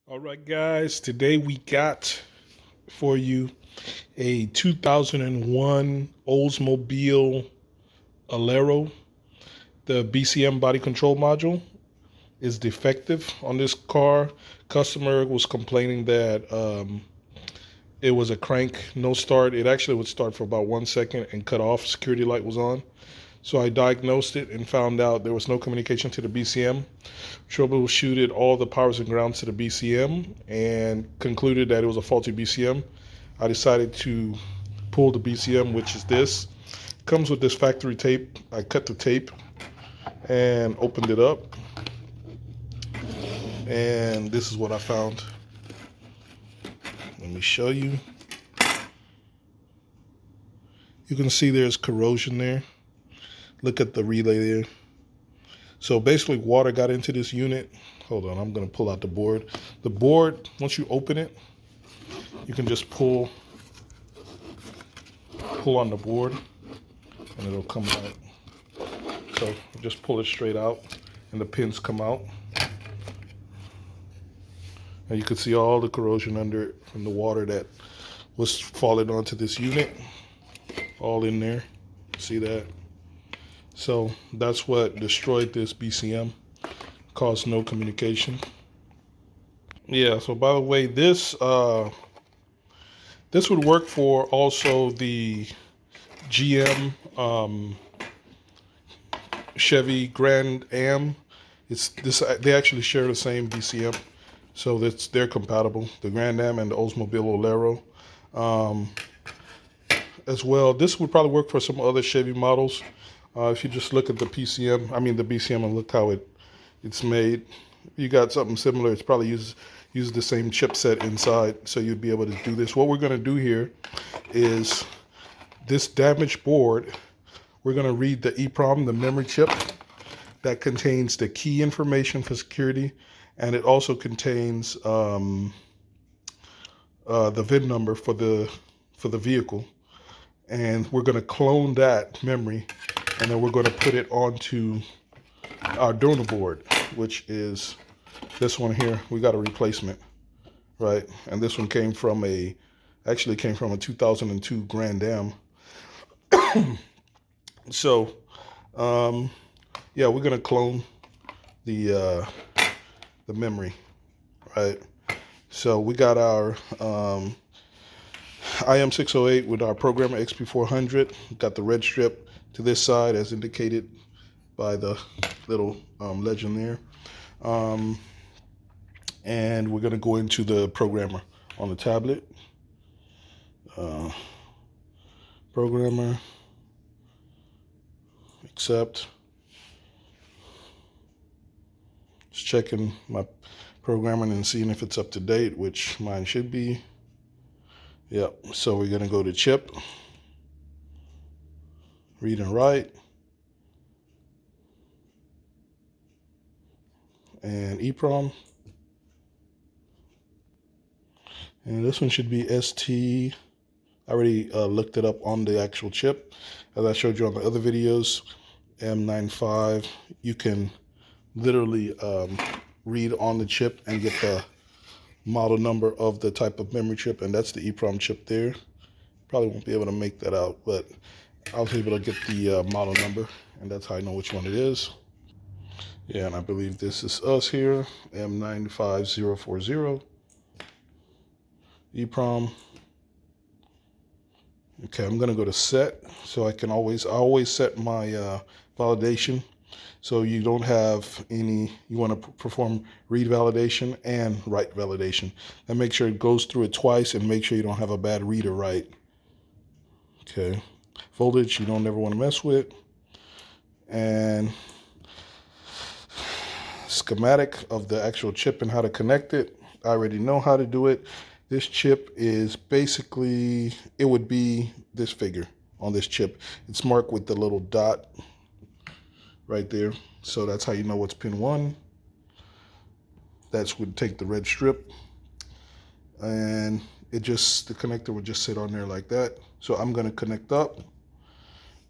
All right, guys, today we got for you a 2001 Oldsmobile Alero. The BCM body control module is defective on this car. Customer was complaining that it was a crank, no start. It actually would start for about 1 second and cut off. Security light was on. So I diagnosed it and found out there was no communication to the BCM. Troubleshooted all the powers and grounds to the BCM and concluded that it was a faulty BCM. I decided to pull the BCM, which is this. Comes with this factory tape. I cut the tape and opened it up. And this is what I found. Let me show you. You can see there's corrosion there. Look at the relay there. So basically water got into this unit. Hold on, I'm gonna pull out the board. The board, once you open it, you can just pull on the board and it'll come out. So just pull it straight out and the pins come out. And you can see all the corrosion under it from the water that was falling onto this unit. All in there, see that? So that's what destroyed this BCM, caused no communication. Yeah, so by the way, this would work for also the GM Chevy Grand Am. They actually share the same BCM, so they're compatible. The Grand Am and the Oldsmobile Alero. As well, this would probably work for some other Chevy models. If you just look at the BCM, and look how it's made. You got something similar. It's probably uses the same chipset inside, so you'd be able to do this. What we're going to do here is this damaged board. We're going to read the EEPROM, the memory chip that contains the key information for security, and it also contains the VIN number for the vehicle. And we're going to clone that memory, and then we're going to put it onto our donor board, which is this one here. We got a replacement, right? And this one came from a 2002 Grand Am. So, yeah, we're going to clone the memory, right? So we got our IM608 with our programmer XP400. Got the red strip to this side as indicated by the little legend there. And we're going to go into the programmer on the tablet. Programmer, accept. Just checking my programming and seeing if it's up to date, which mine should be. Yep, so we're going to go to chip, read and write, and EEPROM. And this one should be ST. I already looked it up on the actual chip. As I showed you on the other videos, M95, you can literally read on the chip and get the model number of the type of memory chip, and that's the EEPROM chip there. Probably won't be able to make that out, but I was able to get the model number, and that's how I know which one it is. Yeah, and I believe this is us here, M95040, EEPROM. Okay, I'm gonna go to set, so I always set my validation. So you don't have any, you want to perform read validation and write validation. And make sure it goes through it twice, and make sure you don't have a bad read or write. Okay, voltage you don't ever want to mess with. And schematic of the actual chip and how to connect it. I already know how to do it. This chip is basically, it would be this figure on this chip. It's marked with the little dot right there. So that's how you know what's pin 1. That's would take the red strip, and the connector would just sit on there like that. So I'm going to connect up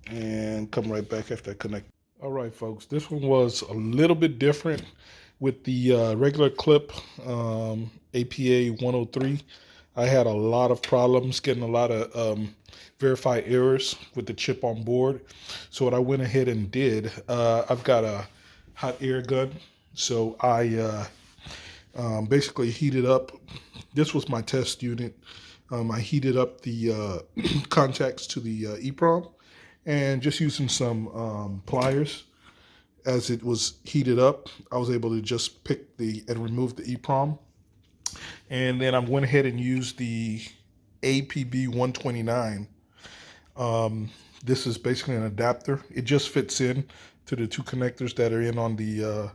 and come right back after I connect. All right, folks, this one was a little bit different. With the regular clip, APA 103, I had a lot of problems getting a lot of verify errors with the chip on board. So what I went ahead and did, I've got a hot air gun. So I basically heated up, this was my test unit. I heated up the contacts to the EEPROM and just using some pliers. As it was heated up, I was able to just pick and remove the EEPROM. And then I went ahead and used the APB 129. This is basically an adapter. It just fits in to the two connectors that are in on the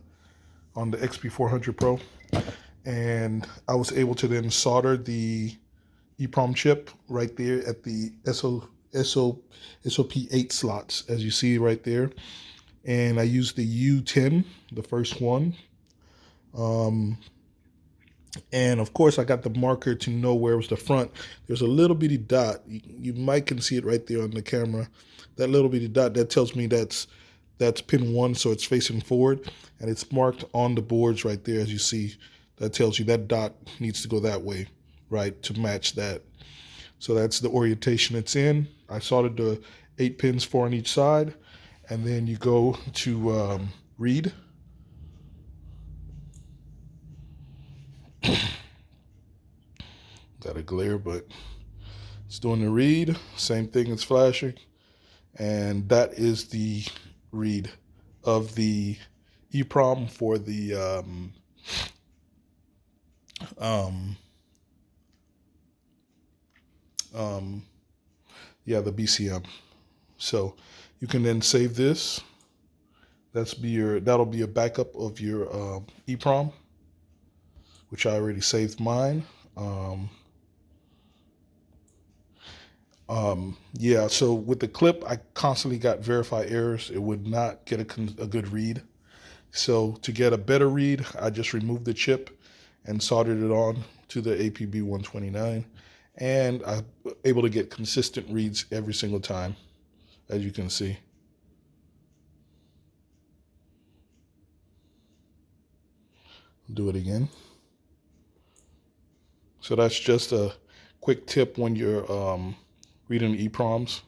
XP400 Pro. And I was able to then solder the EEPROM chip right there at the SOP8 slots, as you see right there. And I used the U10, the first one. And of course I got the marker to know where was the front. There's a little bitty dot. You might can see it right there on the camera. That little bitty dot, that tells me that's pin 1, so it's facing forward. And it's marked on the boards right there, as you see. That tells you that dot needs to go that way, right, to match that. So that's the orientation it's in. I soldered the 8 pins, 4 on each side. And then you go to read. Got a glare, but it's doing the read. Same thing, it's flashing. And that is the read of the EEPROM for the the BCM. So you can then save this. That'll be a backup of your EEPROM, which I already saved mine. Yeah, so with the clip, I constantly got verify errors. It would not get a good read. So to get a better read, I just removed the chip and soldered it on to the APB 129. And I'm able to get consistent reads every single time, as you can see. Do it again. So that's just a quick tip when you're reading EEPROMs.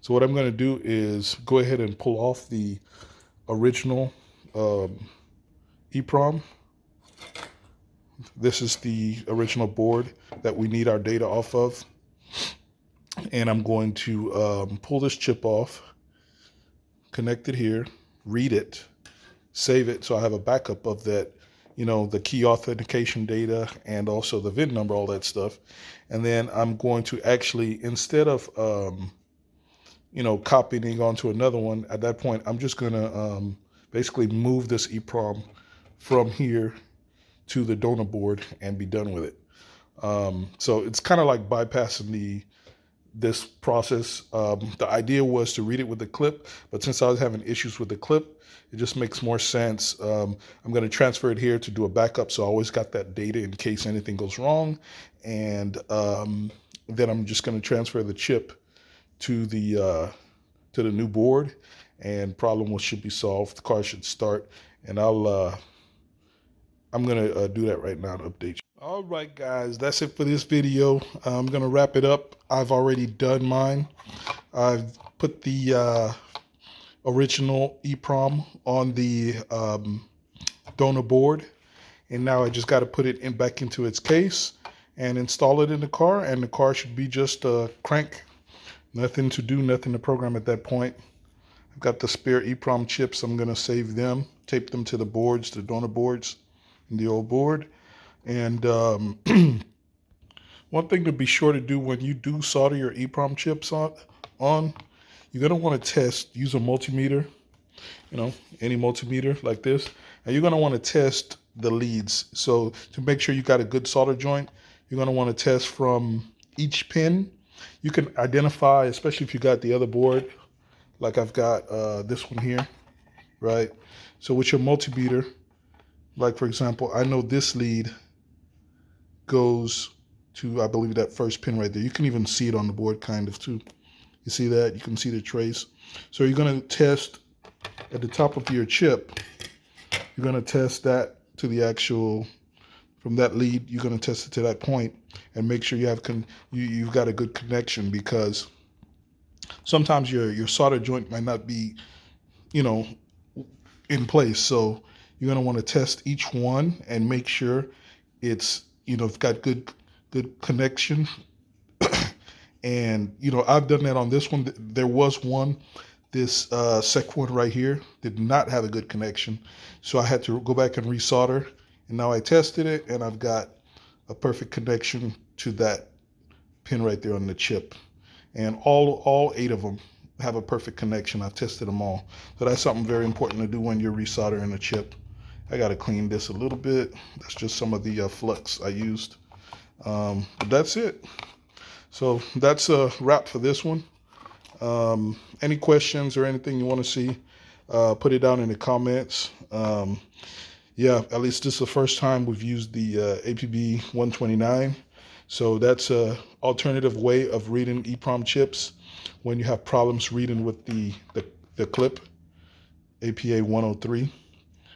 So what I'm going to do is go ahead and pull off the original EEPROM. This is the original board that we need our data off of. And I'm going to pull this chip off, connect it here, read it, save it so I have a backup of that, the key authentication data and also the VIN number, all that stuff. And then I'm going to actually, instead of, copying onto another one, at that point, I'm just going to basically move this EEPROM from here to the donor board and be done with it. So it's kind of like bypassing this process. The idea was to read it with the clip, but since I was having issues with the clip, it just makes more sense. I'm going to transfer it here to do a backup, so I always got that data in case anything goes wrong. And then I'm just going to transfer the chip to the new board, and problem should be solved. The car should start, and I'm going to do that right now to update you. All right, guys, that's it for this video. I'm going to wrap it up. I've already done mine. I've put the original EEPROM on the donor board, and now I just got to put it back into its case and install it in the car, and the car should be just a crank. Nothing to do, nothing to program at that point. I've got the spare EEPROM chips. I'm going to save them, tape them to the boards, the donor boards, and the old board. And one thing to be sure to do when you do solder your EEPROM chips on, you're going to want to test, use a multimeter, any multimeter like this. And you're going to want to test the leads. So to make sure you got a good solder joint, you're going to want to test from each pin. You can identify, especially if you got the other board, like I've got this one here, right? So with your multimeter, like for example, I know this lead goes to, I believe, that first pin right there. You can even see it on the board kind of too. You see that? You can see the trace. So you're going to test at the top of your chip you're going to test that to the actual, from that lead, you're going to test it to that point and make sure you have you've got a good connection, because sometimes your solder joint might not be, you know, in place. So you're going to want to test each one and make sure it's, you know, it's got good connection. And, you know, I've done that on this one. There was one, this sec one right here did not have a good connection. So I had to go back and resolder. And now I tested it and I've got a perfect connection to that pin right there on the chip. And all 8 of them have a perfect connection. I've tested them all. So that's something very important to do when you're resoldering a chip. I got to clean this a little bit. That's just some of the flux I used. But that's it. So that's a wrap for this one. Any questions or anything you want to see, put it down in the comments. Yeah, at least this is the first time we've used the APB 129. So that's a alternative way of reading EEPROM chips when you have problems reading with the clip APA 103,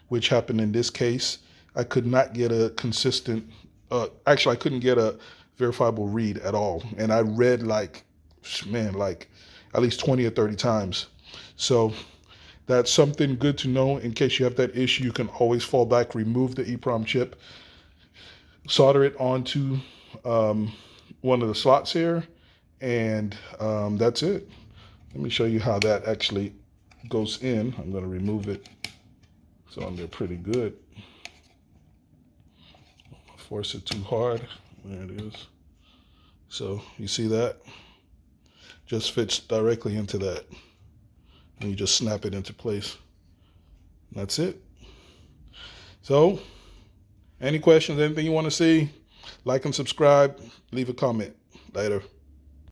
which happened in this case. I could not get a consistent, actually I couldn't get a verifiable read at all. And I read like, man, like at least 20 or 30 times. So that's something good to know in case you have that issue. You can always fall back, remove the EEPROM chip, solder it onto one of the slots here, and that's it. Let me show you how that actually goes in. I'm going to remove it. It's on there pretty good. Force it too hard. There it is. So you see that? Just fits directly into that. And you just snap it into place. That's it. So, any questions, anything you want to see, like and subscribe, leave a comment. Later.